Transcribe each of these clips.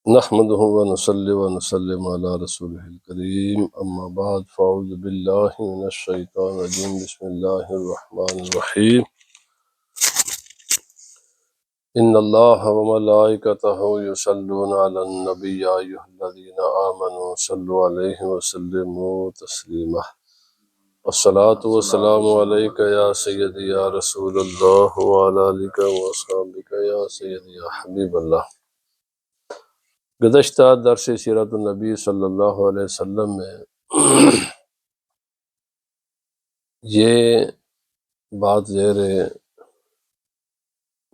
نحمده ونصلي ونسلم على رسوله الكريم اما بعد فاعوذ بالله من الشيطان الرجيم بسم الله الرحمن الرحيم ان الله وملائكته يصلون على النبي يا ايها الذين امنوا صلوا عليه وسلموا تسليما الصلاة والسلام عليك يا سيدي يا رسول الله وعلى آلك واصحابك يا سيدي يا حبيب الله۔ گزشتہ درس سیرت النبی صلی اللہ علیہ وسلم میں یہ بات زیر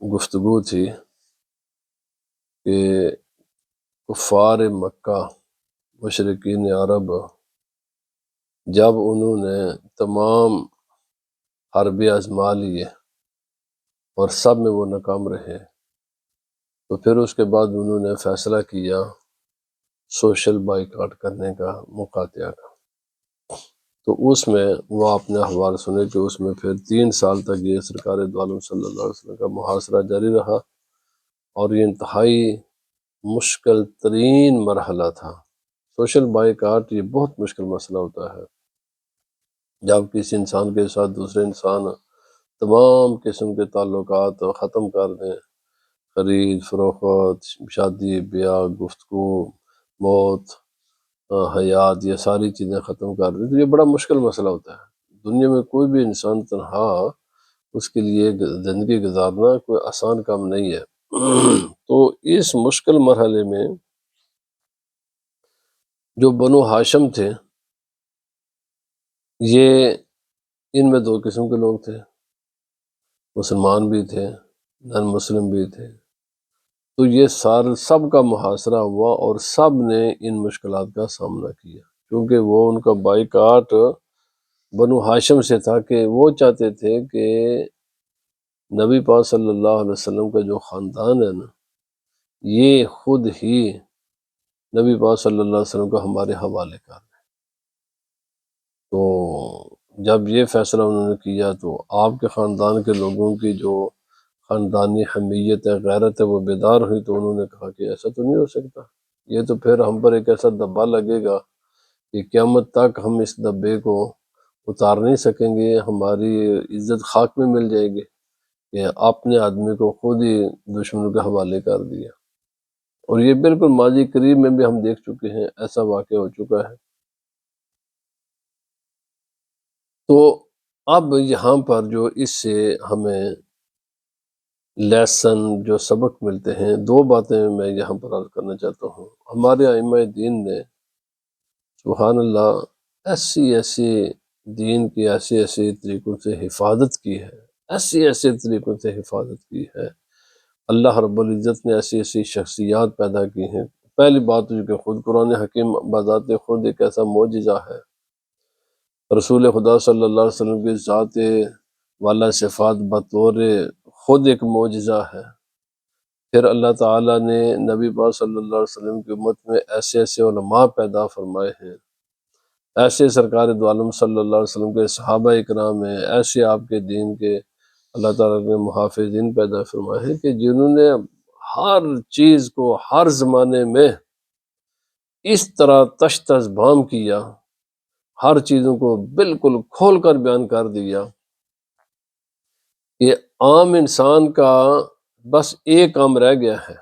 گفتگو تھی کہ کفار مکہ مشرکین عرب جب انہوں نے تمام حربے آزما لیے اور سب میں وہ ناکام رہے تو پھر اس کے بعد انہوں نے فیصلہ کیا سوشل بائیکاٹ کرنے کا، مقاطعہ کا۔ تو اس میں وہ اپنے احوال سنے کہ اس میں پھر 3 سال تک یہ سرکار دو عالم صلی اللہ علیہ وسلم کا محاصرہ جاری رہا اور یہ انتہائی مشکل ترین مرحلہ تھا۔ سوشل بائیکاٹ یہ بہت مشکل مسئلہ ہوتا ہے جب کسی انسان کے ساتھ دوسرے انسان تمام قسم کے تعلقات ختم کر دیں، خرید فروخت، شادی بیاہ، گفتگو، موت، حیات، یہ ساری چیزیں ختم کر دیں تو یہ بڑا مشکل مسئلہ ہوتا ہے۔ دنیا میں کوئی بھی انسان تنہا اس کے لیے زندگی گزارنا کوئی آسان کام نہیں ہے۔ تو اس مشکل مرحلے میں جو بنو ہاشم تھے یہ ان میں 2 قسم کے لوگ تھے، مسلمان بھی تھے، نان مسلم بھی تھے۔ تو یہ سب کا محاصرہ ہوا اور سب نے ان مشکلات کا سامنا کیا، کیونکہ وہ ان کا بائیکاٹ بنو ہاشم سے تھا کہ وہ چاہتے تھے کہ نبی پاک صلی اللہ علیہ وسلم کا جو خاندان ہے نا یہ خود ہی نبی پاک صلی اللہ علیہ وسلم کو ہمارے حوالے کر دیں۔ تو جب یہ فیصلہ انہوں نے کیا تو آپ کے خاندان کے لوگوں کی جو خاندانی حمیت ہے، غیرت ہے، وہ بیدار ہوئی تو انہوں نے کہا کہ ایسا تو نہیں ہو سکتا، یہ تو پھر ہم پر ایک ایسا دبا لگے گا کہ قیامت تک ہم اس دبے کو اتار نہیں سکیں گے، ہماری عزت خاک میں مل جائے گی کہ آپ نے آدمی کو خود ہی دشمنوں کے حوالے کر دیا۔ اور یہ بالکل ماضی قریب میں بھی ہم دیکھ چکے ہیں، ایسا واقعہ ہو چکا ہے۔ تو اب یہاں پر جو اس سے ہمیں لیسن جو سبق ملتے ہیں، 2 باتیں میں یہاں پر عرض کرنا چاہتا ہوں۔ ہمارے ائمہ دین نے سبحان اللہ ایسی دین کی ایسے طریقوں سے حفاظت کی ہے، ایسے طریقوں سے حفاظت کی ہے۔ اللہ رب العزت نے ایسی شخصیات پیدا کی ہیں۔ پہلی بات جو کہ خود قرآن حکیم بذات خود ایک ایسا معجزہ ہے، رسول خدا صلی اللہ علیہ وسلم کی ذات والا صفات بطور خود ایک معجزہ ہے۔ پھر اللہ تعالیٰ نے نبی پاک صلی اللہ علیہ وسلم کی امت میں ایسے علماء پیدا فرمائے ہیں، ایسے سرکار دو عالم صلی اللہ علیہ وسلم کے صحابہ اکرام ہیں، ایسے آپ کے دین کے اللہ تعالیٰ نے محافظین پیدا فرمائے ہیں کہ جنہوں نے ہر چیز کو ہر زمانے میں اس طرح تشت بام کیا، ہر چیزوں کو بالکل کھول کر بیان کر دیا کہ عام انسان کا بس ایک کام رہ گیا ہے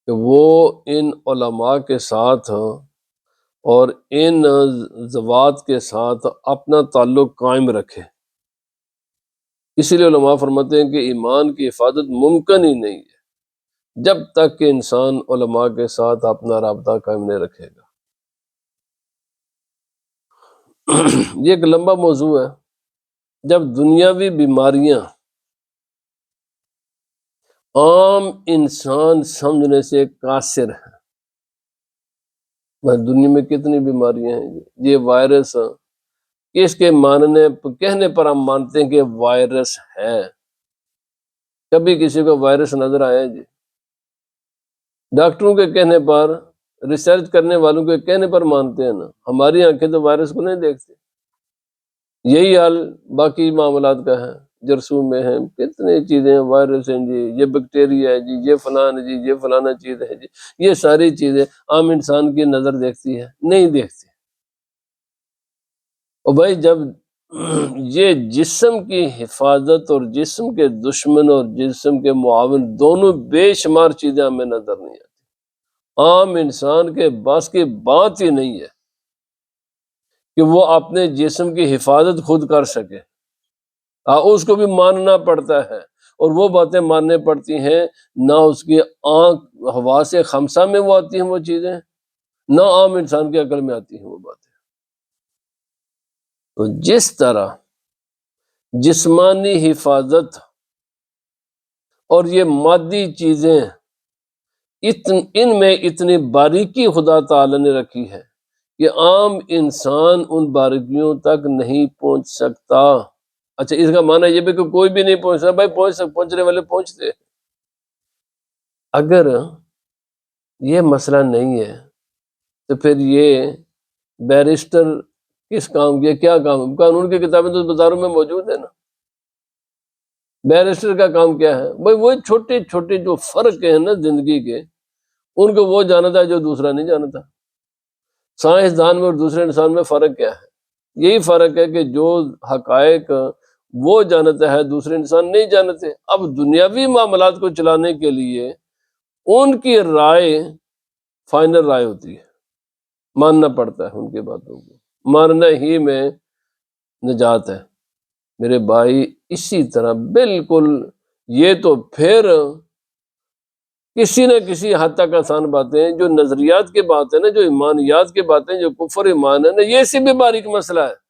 کہ وہ ان علماء کے ساتھ اور ان ذوات کے ساتھ اپنا تعلق قائم رکھے۔ اسی لیے علماء فرماتے ہیں کہ ایمان کی حفاظت ممکن ہی نہیں ہے جب تک کہ انسان علماء کے ساتھ اپنا رابطہ قائم نہیں رکھے گا۔ یہ ایک لمبا موضوع ہے۔ جب دنیاوی بیماریاں عام انسان سمجھنے سے قاصر ہیں، دنیا میں کتنی بیماریاں ہیں، یہ وائرس اس کے کہنے پر ہم مانتے ہیں کہ وائرس ہے۔ کبھی کسی کو وائرس نظر آیا جی؟ ڈاکٹروں کے کہنے پر، ریسرچ کرنے والوں کے کہنے پر مانتے ہیں نا، ہماری آنکھیں تو وائرس کو نہیں دیکھتے۔ یہی حال باقی معاملات کا ہے۔ جرثومے ہیں، کتنی چیزیں، وائرس ہیں جی، یہ بیکٹیریا ہے جی، یہ فلان ہے جی، یہ فلانا چیز ہے جی، یہ ساری چیزیں عام انسان کی نظر دیکھتی ہے؟ نہیں دیکھتی۔ اور بھائی جب یہ جسم کی حفاظت اور جسم کے دشمن اور جسم کے معاون دونوں بے شمار چیزیں ہمیں نظر نہیں آتی، عام انسان کے بس کی بات ہی نہیں ہے کہ وہ اپنے جسم کی حفاظت خود کر سکے، اس کو بھی ماننا پڑتا ہے، اور وہ باتیں ماننے پڑتی ہیں، نہ اس کی آنکھ حواس خمسہ میں وہ آتی ہیں وہ چیزیں، نہ عام انسان کی عقل میں آتی ہیں وہ باتیں۔ تو جس طرح جسمانی حفاظت اور یہ مادی چیزیں ان میں اتنی باریکی خدا تعالی نے رکھی ہے کہ عام انسان ان باریکیوں تک نہیں پہنچ سکتا۔ اچھا، اس کا معنی یہ بھی کہ کوئی بھی نہیں پہنچ سکتا؟ بھائی پہنچنے والے پہنچتے ہیں۔ اگر یہ مسئلہ نہیں ہے تو پھر یہ بیرسٹر کس کام کی، کیا کام؟ قانون کی کتابیں تو بازاروں میں موجود ہے نا۔ بیرسٹر کا کام کیا ہے؟ بھائی وہ چھوٹے چھوٹے جو فرق ہیں نا زندگی کے، ان کو وہ جانتا ہے جو دوسرا نہیں جانتا۔ سائنسدان میں اور دوسرے انسان میں فرق کیا ہے؟ یہی فرق ہے کہ جو حقائق وہ جانتا ہے دوسرے انسان نہیں جانتے۔ اب دنیاوی معاملات کو چلانے کے لیے ان کی رائے فائنل رائے ہوتی ہے، ماننا پڑتا ہے ان کی باتوں کو، ماننا ہی میں نجات ہے میرے بھائی۔ اسی طرح بالکل یہ تو پھر کسی نہ کسی حد تک آسان باتیں، جو نظریات کی بات ہے نا، جو ایمانیات کی باتیں، جو کفر ایمان ہے نا، یہ سے بھی باریک مسئلہ ہے۔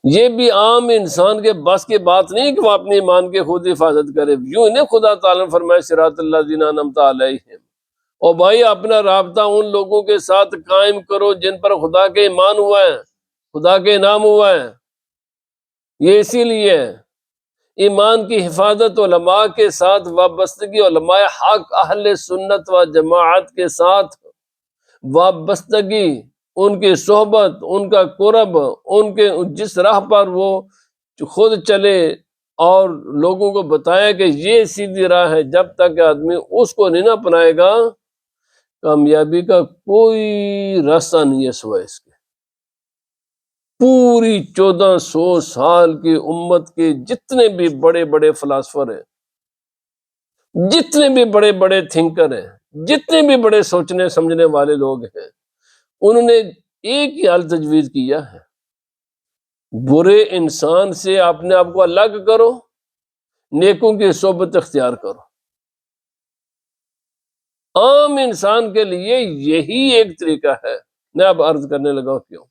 یہ بھی عام انسان کے بس کی بات نہیں کہ وہ اپنے ایمان کے خود حفاظت کرے۔ یوں انہیں خدا تعالیٰ نے فرمایا صراط الذین انعمت علیہم، اور بھائی اپنا رابطہ ان لوگوں کے ساتھ قائم کرو جن پر خدا کے ایمان ہوا ہے، خدا کے انعام ہوا ہے۔ یہ اسی لیے ہے ایمان کی حفاظت علماء کے ساتھ وابستگی، علماء حق اہل سنت و جماعت کے ساتھ وابستگی، ان کی صحبت، ان کا قرب، ان کے جس راہ پر وہ خود چلے اور لوگوں کو بتایا کہ یہ سیدھی راہ ہے، جب تک آدمی اس کو نہیں اپنائے گا کامیابی کا کوئی راستہ نہیں ہے سوائے اس کے۔ پوری 1400 سال کی امت کے جتنے بھی بڑے بڑے فلاسفر ہیں، جتنے بھی بڑے بڑے تھنکر ہیں، جتنے بھی بڑے سوچنے سمجھنے والے لوگ ہیں، انہوں نے ایک ہی حل تجویز کیا ہے، برے انسان سے اپنے آپ کو الگ کرو، نیکوں کی صحبت اختیار کرو۔ عام انسان کے لیے یہی ایک طریقہ ہے۔ میں اب عرض کرنے لگا ہوں کیوں۔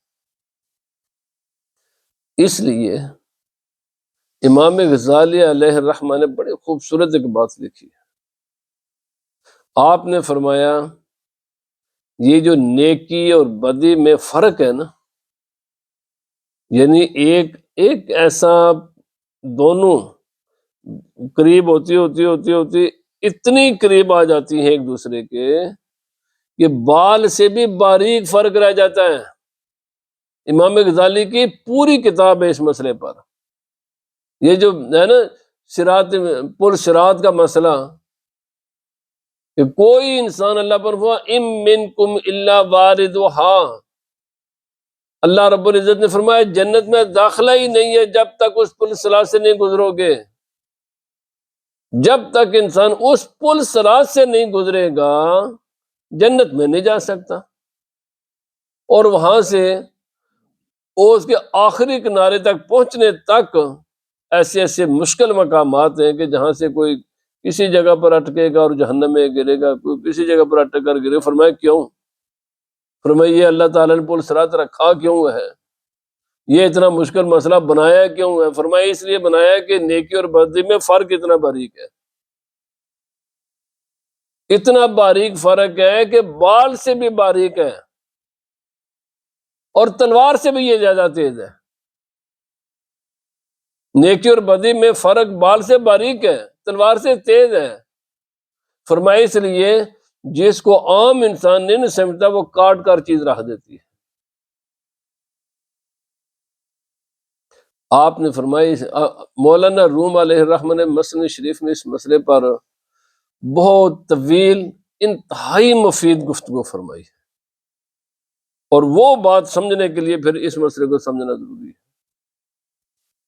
اس لیے امام غزالی علیہ الرحمہ نے بڑی خوبصورت ایک بات لکھی ہے۔ آپ نے فرمایا یہ جو نیکی اور بدی میں فرق ہے نا، یعنی ایک ایسا دونوں قریب ہوتی اتنی قریب آ جاتی ہیں ایک دوسرے کے کہ بال سے بھی باریک فرق رہ جاتا ہے۔ امام غزالی کی پوری کتاب ہے اس مسئلے پر۔ یہ جو ہے نا صراط پر صراط کا مسئلہ، کہ کوئی انسان اللہ پر ہوا ام منکم الا واردھا، اللہ رب العزت نے فرمایا جنت میں داخلہ ہی نہیں ہے جب تک اس پل صراط سے نہیں گزرو گے۔ جب تک انسان اس پل صراط سے نہیں گزرے گا جنت میں نہیں جا سکتا، اور وہاں سے اس کے آخری کنارے تک پہنچنے تک ایسے ایسے مشکل مقامات ہیں کہ جہاں سے کوئی کسی جگہ پر اٹکے گا اور جہنم میں گرے گا، کوئی کسی جگہ پر اٹک کر گرے۔ فرمایا کیوں؟ فرمایا یہ اللہ تعالیٰ نے پل صراط رکھا کیوں ہے، یہ اتنا مشکل مسئلہ بنایا کیوں ہے؟ فرمایا اس لیے بنایا کہ نیکی اور بدی میں فرق اتنا باریک ہے، اتنا باریک فرق ہے کہ بال سے بھی باریک ہے، اور تلوار سے بھی یہ زیادہ تیز ہے۔ نیکی اور بدی میں فرق بال سے باریک ہے، تلوار سے تیز ہے۔ فرمایا اس لیے جس کو عام انسان نہیں سمجھتا وہ کاٹ کر چیز رکھ دیتی ہے۔ آپ نے فرمائی مولانا روم علیہ الرحمہ نے مسند شریف میں اس مسئلے پر بہت طویل انتہائی مفید گفتگو فرمائی ہے، اور وہ بات سمجھنے کے لیے پھر اس مسئلے کو سمجھنا ضروری ہے۔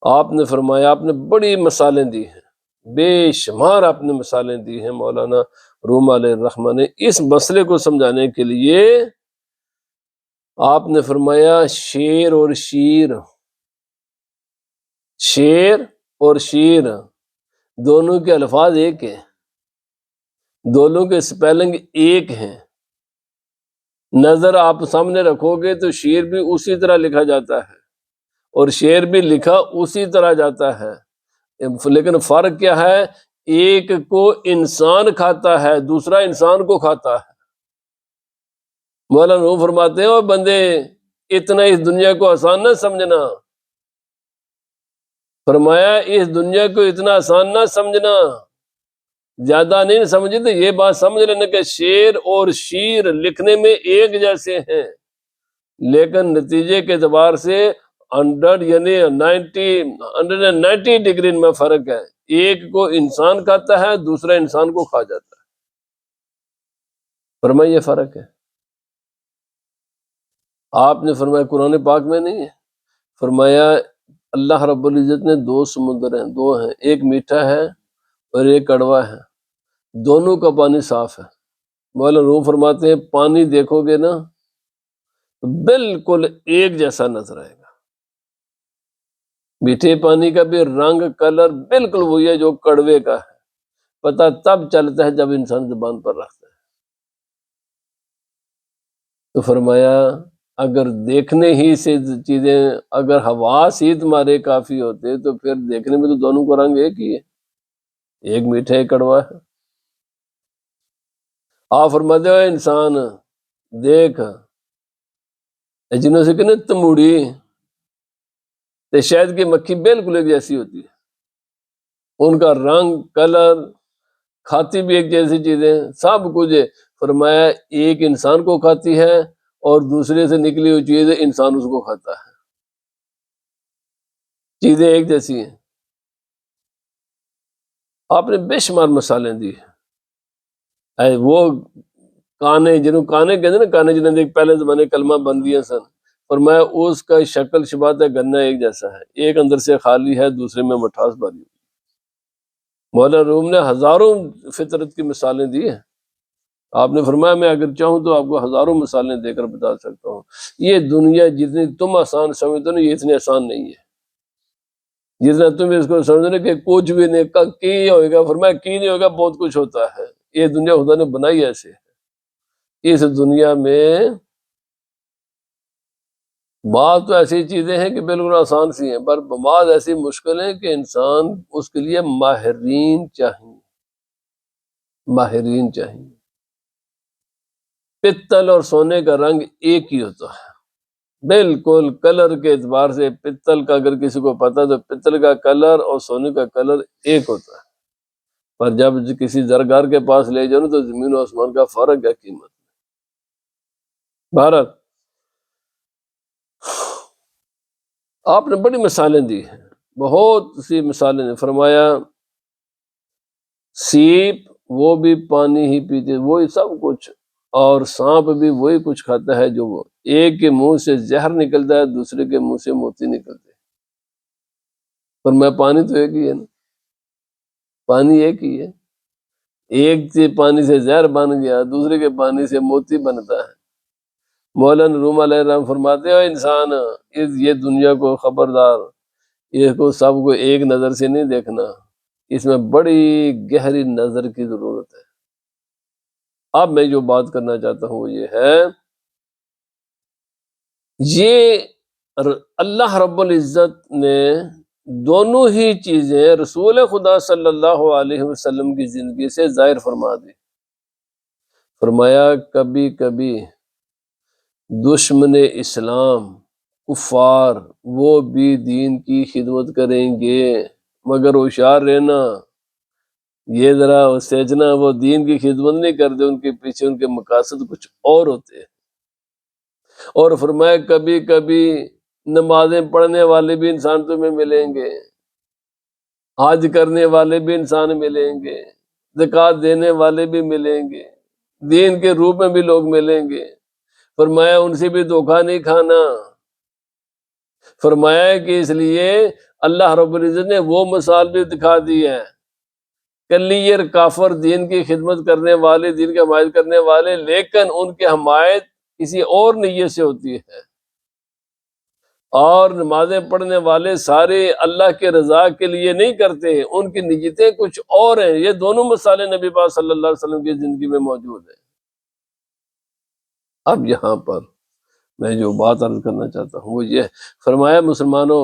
آپ نے فرمایا، آپ نے بڑی مثالیں دی ہیں، بے شمار آپ نے مثالیں دی ہیں مولانا روم علیہ الرحمہ نے اس مسئلے کو سمجھانے کے لیے۔ آپ نے فرمایا شیر اور شیر، شیر اور شیر دونوں کے الفاظ ایک ہیں، دونوں کے سپیلنگ ایک ہیں، نظر آپ سامنے رکھو گے تو شیر بھی اسی طرح لکھا جاتا ہے اور شیر بھی لکھا اسی طرح جاتا ہے، لیکن فرق کیا ہے؟ ایک کو انسان کھاتا ہے، دوسرا انسان کو کھاتا ہے۔ مولانا روم فرماتے ہیں، اور بندے اتنا اس دنیا کو آسان نہ سمجھنا، فرمایا اس دنیا کو اتنا آسان نہ سمجھنا، زیادہ نہیں سمجھے تو یہ بات سمجھ لینا کہ شیر اور شیر لکھنے میں ایک جیسے ہیں، لیکن نتیجے کے اعتبار سے 190 ڈگری میں فرق ہے، ایک کو انسان کھاتا ہے، دوسرا انسان کو کھا جاتا ہے۔ فرمایا یہ فرق ہے۔ آپ نے فرمایا قرآن پاک میں نہیں ہے، فرمایا اللہ رب العزت نے دو سمندر ہیں، دو ہیں، ایک میٹھا ہے اور ایک کڑوا ہے، دونوں کا پانی صاف ہے۔ مولانا روم فرماتے ہیں پانی دیکھو گے نا تو بالکل ایک جیسا نظر آئے گا، میٹھے پانی کا بھی رنگ کلر بالکل وہی ہے جو کڑوے کا ہے، پتہ تب چلتا ہے جب انسان زبان پر رکھتا ہے۔ تو فرمایا اگر دیکھنے ہی سے چیزیں، اگر حواس ہی تمہارے کافی ہوتے تو پھر دیکھنے میں تو دونوں کا رنگ ایک ہی ہے، ایک میٹھا ایک کڑوا ہے۔ آپ فرماتے ہو انسان دیکھ، جنہوں سے کہنا تموڑی تو شہد کی مکھی بالکل ایک جیسی ہوتی ہے، ان کا رنگ کلر، کھاتی بھی ایک جیسی چیزیں، سب کچھ ہے۔ فرمایا ایک انسان کو کھاتی ہے اور دوسرے سے نکلی ہوئی چیز انسان اس کو کھاتا ہے، چیزیں ایک جیسی ہیں۔ آپ نے بے شمار مثالیں دی ہیں، وہ کانے جنہوں کانے کہتے ہیں نا، کانے جنہوں نے پہلے زمانے کلمہ بندیاں سن، فرمایا اس کا شکل شباہت گنا ایک جیسا ہے، ایک اندر سے خالی ہے، دوسرے میں مٹھاس بھری۔ مولانا روم نے ہزاروں فطرت کی مثالیں دی ہیں، آپ نے فرمایا میں اگر چاہوں تو آپ کو ہزاروں مثالیں دے کر بتا سکتا ہوں۔ یہ دنیا جتنی تم آسان سمجھتے ہو نا، یہ اتنی آسان نہیں ہے جتنا تم اس کو سمجھ رہے کہ کچھ بھی نہیں کی ہوئے گا۔ فرمایا کی نہیں ہوگا، بہت کچھ ہوتا ہے، یہ دنیا خدا نے بنائی ایسے۔ اس دنیا میں بعض تو ایسی چیزیں ہیں کہ بالکل آسان سی ہیں، پر بعض ایسی مشکل ہیں کہ انسان اس کے لیے ماہرین چاہیے، ماہرین چاہیے۔ پتل اور سونے کا رنگ ایک ہی ہوتا ہے، بالکل کلر کے اعتبار سے پتل کا اگر کسی کو پتا تو پتل کا کلر اور سونے کا کلر ایک ہوتا ہے، پر جب کسی زرگر کے پاس لے جاؤ تو زمین و آسمان کا فرق ہے قیمت۔ بھارت آپ نے بڑی مثالیں دی ہیں، بہت سی مثالیں دی۔ فرمایا سیپ وہ بھی پانی ہی پیتے، وہی سب کچھ، اور سانپ بھی وہی کچھ کھاتا ہے جو وہ، ایک کے منہ سے زہر نکلتا ہے، دوسرے کے منہ سے موتی نکلتے ہیں۔ پر میں پانی تو ایک ہی ہے نا، پانی ایک ہی ہے، ایک سے پانی سے زہر بن گیا، دوسرے کے پانی سے موتی بنتا ہے۔ مولانا روم علیہ السلام فرماتے ہو انسان یہ دنیا کو خبردار، یہ کو سب کو ایک نظر سے نہیں دیکھنا، اس میں بڑی گہری نظر کی ضرورت ہے۔ اب میں جو بات کرنا چاہتا ہوں وہ یہ ہے، یہ اللہ رب العزت نے دونوں ہی چیزیں رسول خدا صلی اللہ علیہ وسلم کی زندگی سے ظاہر فرما دی۔ فرمایا کبھی کبھی دشمن اسلام کفار وہ بھی دین کی خدمت کریں گے، مگر ہوشیار رہنا، یہ ذرا سوچنا وہ دین کی خدمت نہیں کرتے، ان کے پیچھے ان کے مقاصد کچھ اور ہوتے ہیں۔ اور فرمایا کبھی کبھی نمازیں پڑھنے والے بھی انسان تمہیں ملیں گے، حج کرنے والے بھی انسان ملیں گے، زکوٰۃ دینے والے بھی ملیں گے، دین کے روپ میں بھی لوگ ملیں گے۔ فرمایا ان سے بھی دھوکہ نہیں کھانا۔ فرمایا کہ اس لیے اللہ رب العزت نے وہ مثال بھی دکھا دی ہے، کلیر کافر دین کی خدمت کرنے والے، دین کی حمایت کرنے والے، لیکن ان کی حمایت کسی اور نیت سے ہوتی ہے، اور نمازیں پڑھنے والے سارے اللہ کے رضا کے لیے نہیں کرتے، ان کی نیتیں کچھ اور ہیں۔ یہ دونوں مثالیں نبی پاک صلی اللہ علیہ وسلم کی زندگی میں موجود ہیں۔ اب یہاں پر میں جو بات عرض کرنا چاہتا ہوں وہ یہ فرمایا، مسلمانوں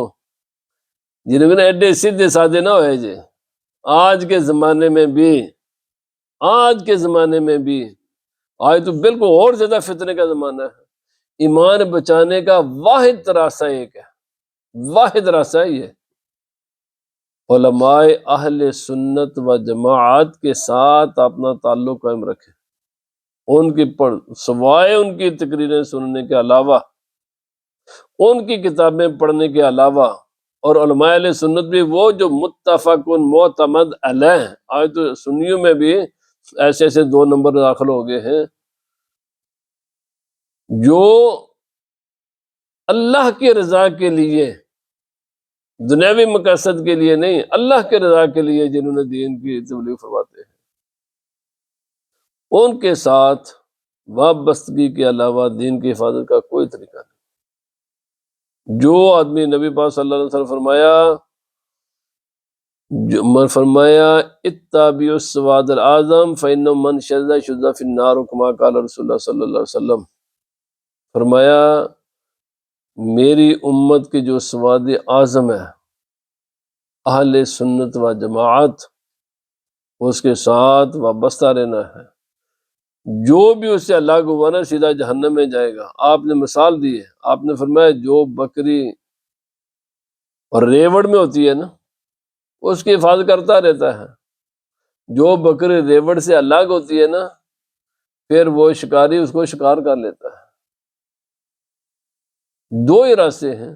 جنہوں نے ایڈے سیدھے سادے نہ ہوئے جے، آج کے زمانے میں بھی، آج کے زمانے میں بھی، آج تو بالکل اور زیادہ فتنے کا زمانہ ہے، ایمان بچانے کا واحد راستہ ایک ہے، واحد راستہ ہے یہ، علماء اہل سنت و جماعت کے ساتھ اپنا تعلق قائم رکھیں، ان کی سوائے ان کی تقریریں سننے کے علاوہ، ان کی کتابیں پڑھنے کے علاوہ، اور علماء اہل سنت بھی وہ جو متفق معتمد علیہ، آج تو سنیوں میں بھی ایسے ایسے 2 نمبر داخل ہو گئے ہیں جو اللہ کی رضا کے لیے، دنیاوی مقاصد کے لیے نہیں، اللہ کے رضا کے لیے جنہوں نے دین کی تبلیغ فرماتے ہیں، ان کے ساتھ وابستگی کے علاوہ دین کی حفاظت کا کوئی طریقہ نہیں۔ جو آدمی نبی پاک صلی اللہ علیہ وسلم فرمایا اتبعوا السواد الاعظم فإنه من شذ شذ في النار كما قال رسول اللہ صلی اللہ علیہ وسلم، فرمایا میری امت کی جو سواد اعظم ہے اہل سنت و جماعت، اس کے ساتھ وابستہ رہنا ہے، جو بھی اس سے الگ ہوا نا سیدھا جہنم میں جائے گا۔ آپ نے مثال دی ہے، آپ نے فرمایا جو بکری اور ریوڑ میں ہوتی ہے نا اس کی حفاظت کرتا رہتا ہے، جو بکری ریوڑ سے الگ ہوتی ہے نا پھر وہ شکاری اس کو شکار کر لیتا ہے۔ 2 ہی راستے ہیں،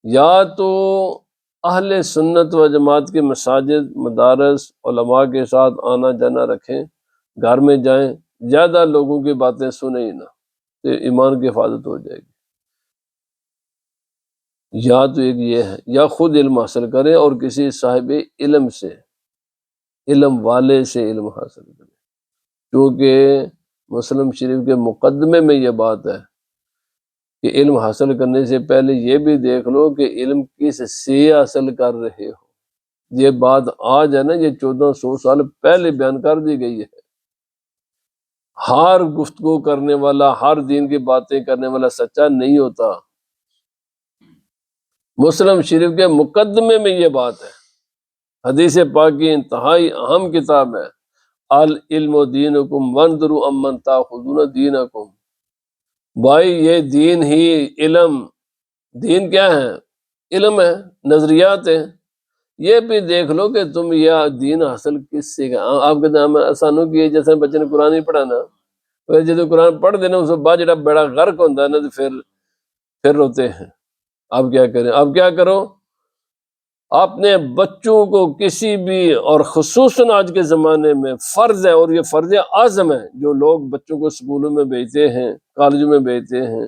یا تو اہل سنت و جماعت کے مساجد مدارس علماء کے ساتھ آنا جانا رکھیں، گھر میں جائیں، زیادہ لوگوں کی باتیں سنیں ہی نہ، تو ایمان کی حفاظت ہو جائے گی۔ یا تو ایک یہ ہے، یا خود علم حاصل کریں اور کسی صاحب علم سے، علم والے سے علم حاصل کریں، کیونکہ مسلم شریف کے مقدمے میں یہ بات ہے کہ علم حاصل کرنے سے پہلے یہ بھی دیکھ لو کہ علم کس سے حاصل کر رہے ہو۔ یہ بات آج ہے نا، یہ 1400 سال پہلے بیان کر دی گئی ہے۔ ہر گفتگو کرنے والا، ہر دین کی باتیں کرنے والا سچا نہیں ہوتا۔ مسلم شریف کے مقدمے میں یہ بات ہے، حدیث پاک کی انتہائی اہم کتاب ہے، العلم دینکم وانظروا امن تاخذون دینکم۔ بھائی یہ دین ہی، علم، دین کیا ہے؟ علم ہے، نظریات ہیں، یہ بھی دیکھ لو کہ تم یہ دین حاصل کس سے گا۔ آپ کے نام آسانوں کی جیسے بچے نے قرآن نہیں پڑھانا، جب قرآن پڑھ دینا اس کے بعد جڑا بڑا غرق ہوتا ہے نا تو پھر روتے ہیں۔ اب کیا کریں؟ اب کیا کرو؟ اپنے بچوں کو کسی بھی، اور خصوصاً آج کے زمانے میں فرض ہے، اور یہ فرض اعظم ہے، جو لوگ بچوں کو اسکولوں میں بھیجتے ہیں، کالجوں میں بھیجتے ہیں،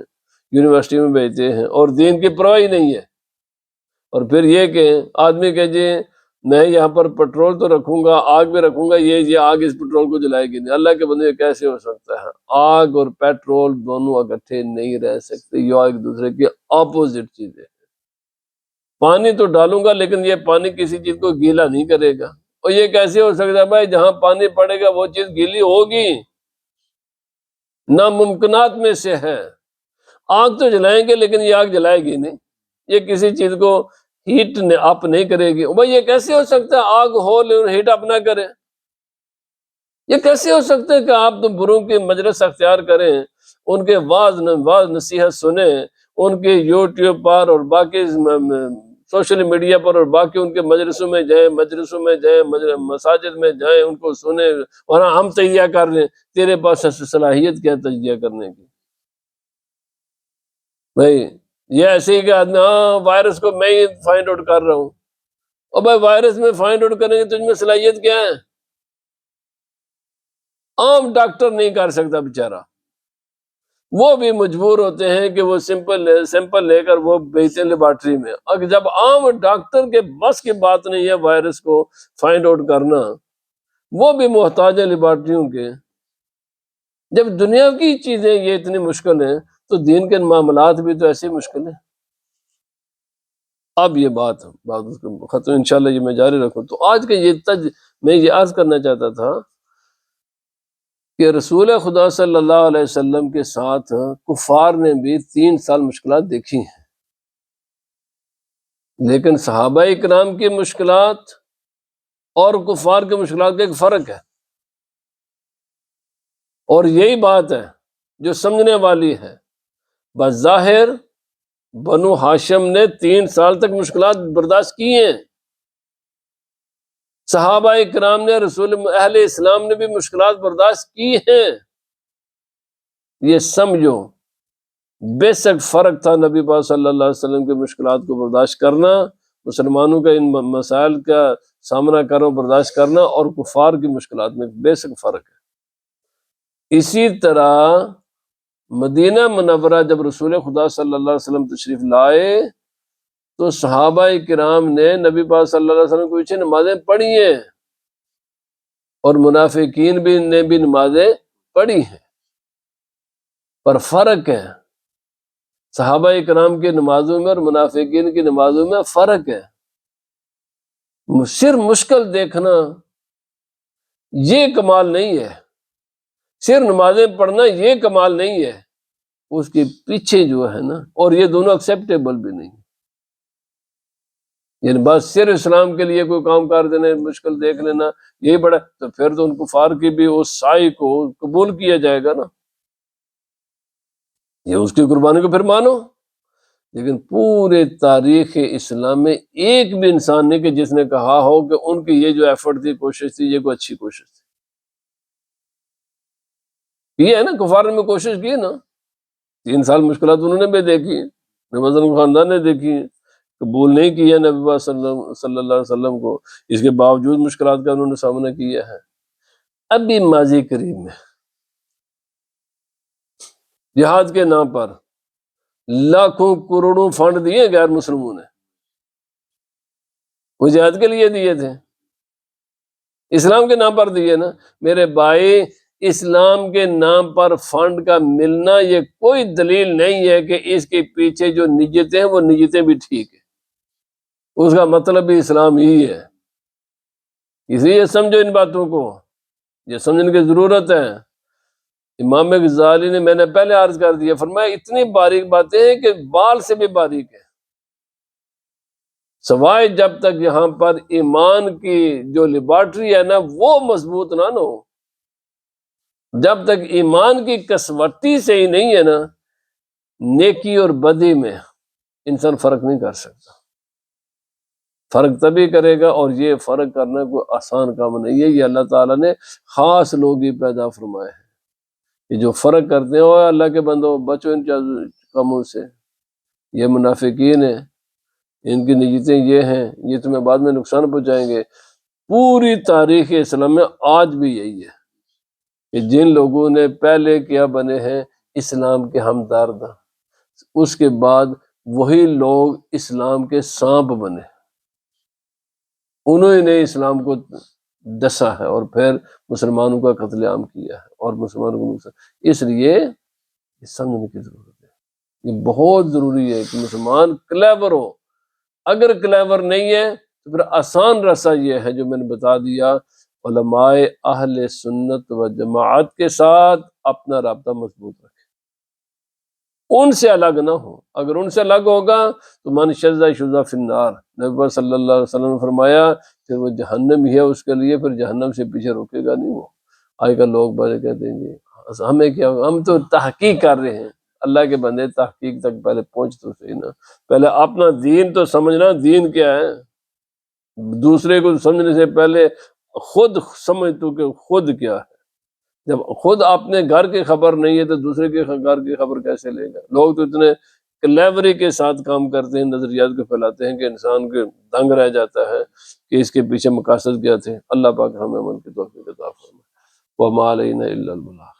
یونیورسٹی میں بھیجتے ہیں، اور دین کی پرواہ ہی نہیں ہے، اور پھر یہ کہ آدمی کہ جی میں یہاں پر پیٹرول تو رکھوں گا، آگ بھی رکھوں گا، یہ آگ اس پیٹرول کو جلائے گی نہیں۔ اللہ کے بندے کیسے ہو سکتا ہے؟ آگ اور پیٹرول دونوں اکٹھے نہیں رہ سکتے، یہ ایک دوسرے کی اپوزٹ چیزیں۔ پانی تو ڈالوں گا لیکن یہ پانی کسی چیز کو گیلا نہیں کرے گا، اور یہ کیسے ہو سکتا ہے؟ بھائی جہاں پانی پڑے گا وہ چیز گیلی ہوگی، ناممکنات میں سے ہے۔ آگ تو جلائیں گے لیکن یہ آگ جلائے گی نہیں، یہ کسی چیز کو ہیٹ اپ نہیں کرے گی۔ بھائی یہ کیسے ہو سکتا ہے آگ ہو لیکن ہیٹ اپ نہ کرے؟ یہ کیسے ہو سکتا ہے کہ آپ تو بروں کی مجلس اختیار کریں، ان کے واعظ نصیحت سنیں، ان کے یوٹیوب پر اور باقی سوشل میڈیا پر اور باقی ان کے مجلسوں میں جائیں، مساجد میں جائیں، ان کو سنیں، اور ہم تجزیہ کر لیں۔ تیرے پاس صلاحیت کیا تجزیہ کرنے کی؟ بھائی یہ ایسے ہی کہ آدمی ہاں وائرس کو میں ہی فائنڈ آؤٹ کر رہا ہوں، اور بھائی وائرس میں فائنڈ آؤٹ کرنے کی تجھ میں صلاحیت کیا ہے؟ عام ڈاکٹر نہیں کر سکتا بیچارہ، وہ بھی مجبور ہوتے ہیں کہ وہ سیمپل لے کر وہ بھیجتے ہیں لیبارٹری میں۔ اگر جب عام ڈاکٹر کے بس کی بات نہیں ہے وائرس کو فائنڈ آؤٹ کرنا، وہ بھی محتاج ہے لیبارٹریوں کے، جب دنیا کی چیزیں یہ اتنی مشکل ہیں تو دین کے معاملات بھی تو ایسے ہی مشکل ہیں۔ اب یہ بات ختم، انشاءاللہ یہ میں جاری رکھوں۔ تو آج کا میں یہ عرض کرنا چاہتا تھا کہ رسول خدا صلی اللہ علیہ وسلم کے ساتھ کفار نے بھی 3 سال مشکلات دیکھی ہیں، لیکن صحابہ اکرام کی مشکلات اور کفار کی مشکلات کا ایک فرق ہے، اور یہی بات ہے جو سمجھنے والی ہے۔ بظاہر بنو ہاشم نے 3 سال تک مشکلات برداشت کی ہیں، صحابہ اکرام نے اہل اسلام نے بھی مشکلات برداشت کی ہیں۔ یہ سمجھو بیسک فرق تھا نبی پاک صلی اللہ علیہ وسلم کے مشکلات کو برداشت کرنا، مسلمانوں کا ان مسائل کا سامنا کرنا برداشت کرنا، اور کفار کی مشکلات میں بیسک فرق ہے۔ اسی طرح مدینہ منورہ جب رسول خدا صلی اللہ علیہ وسلم تشریف لائے تو صحابہ کرام نے نبی پاک صلی اللہ علیہ وسلم کو پیچھے نمازیں پڑھی ہیں، اور منافقین نے بھی نمازیں پڑھی ہیں، پر فرق ہے، صحابہ کرام کی نمازوں میں اور منافقین کی نمازوں میں فرق ہے۔ صرف مشکل دیکھنا یہ کمال نہیں ہے، صرف نمازیں پڑھنا یہ کمال نہیں ہے، اس کے پیچھے جو ہے نا، اور یہ دونوں ایکسیپٹیبل بھی نہیں، یعنی بس صرف اسلام کے لیے کوئی کام کر دینا، مشکل دیکھ لینا یہی بڑا، تو پھر تو ان کفار کی بھی اس سائی کو قبول کیا جائے گا نا، یہ اس کی قربانی کو پھر مانو۔ لیکن پورے تاریخ اسلام میں ایک بھی انسان نہیں کہ جس نے کہا ہو کہ ان کی یہ جو ایفرٹ تھی، کوشش تھی، یہ کوئی اچھی کوشش تھی۔ یہ ہے نا، کفار نے کوشش کی نا، 3 سال مشکلات انہوں نے بھی دیکھی، نبی وسلم خاندان نے دیکھی، قبول نہیں کیا نبی پاک صلی اللہ علیہ وسلم کو، اس کے باوجود مشکلات کا انہوں نے سامنا کیا ہے۔ ابھی ماضی قریب میں جہاد کے نام پر لاکھوں کروڑوں فنڈ دیے غیر مسلموں نے، وہ جہاد کے لیے دیے تھے، اسلام کے نام پر دیے نا میرے بھائی۔ اسلام کے نام پر فنڈ کا ملنا یہ کوئی دلیل نہیں ہے کہ اس کے پیچھے جو نیتیں ہیں وہ نیتیں بھی ٹھیک ہیں، اس کا مطلب بھی اسلام ہی ہے۔ اس لیے سمجھو ان باتوں کو، یہ سمجھنے کی ضرورت ہے۔ امام غزالی نے، میں نے پہلے عرض کر دیا، فرمایا اتنی باریک باتیں ہیں کہ بال سے بھی باریک ہے، سوائے جب تک یہاں پر ایمان کی جو لیبارٹری ہے نا وہ مضبوط نہ ہو، جب تک ایمان کی کسوٹی سے ہی نہیں ہے نا، نیکی اور بدی میں انسان فرق نہیں کر سکتا۔ فرق تبھی کرے گا، اور یہ فرق کرنا کوئی آسان کام نہیں ہے، یہ اللہ تعالیٰ نے خاص لوگ ہی پیدا فرمائے ہیں، یہ جو فرق کرتے ہیں، اور اللہ کے بندوں بچو ان کاموں سے، یہ منافقین ہیں، ان کی نیتیں یہ ہیں، یہ تمہیں بعد میں نقصان پہنچائیں گے۔ پوری تاریخ اسلام میں آج بھی یہی ہے کہ جن لوگوں نے پہلے کیا بنے ہیں اسلام کے ہمدرد، اس کے بعد وہی لوگ اسلام کے سانپ بنے، انہوں نے اسلام کو ڈسا ہے اور پھر مسلمانوں کا قتل عام کیا ہے اور مسلمانوں کو نقصان۔ اس لیے یہ سمجھنے کی ضرورت ہے، یہ بہت ضروری ہے کہ مسلمان کلیور ہو۔ اگر کلیور نہیں ہے تو پھر آسان راستہ یہ ہے جو میں نے بتا دیا، علماء اہل سنت و جماعت کے ساتھ اپنا رابطہ مضبوط رکھے، ان سے الگ نہ ہو۔ اگر ان سے الگ ہوگا تو من شذ شذ فی النار، نبی صلی اللہ علیہ وسلم نے فرمایا پھر وہ جہنم ہی ہے اس کے لیے، پھر جہنم سے پیچھے روکے گا نہیں وہ۔ آج کل لوگ بڑے کہتے ہیں جی ہمیں کیا، ہم تو تحقیق کر رہے ہیں۔ اللہ کے بندے تحقیق تک پہلے پہنچ تو صحیح نا، پہلے اپنا دین تو سمجھنا، دین کیا ہے، دوسرے کو سمجھنے سے پہلے خود سمجھ تو کہ خود کیا ہے۔ جب خود اپنے گھر کی خبر نہیں ہے تو دوسرے کے گھر کی خبر کیسے لے گا؟ لوگ تو اتنے کلیوری کے ساتھ کام کرتے ہیں، نظریات کو پھیلاتے ہیں کہ انسان کے دنگ رہ جاتا ہے کہ اس کے پیچھے مقاصد کیا تھے۔ اللہ پاک ہمیں عمل کی توفیق عطا فرمائے۔ وما علینا الا البلاغ۔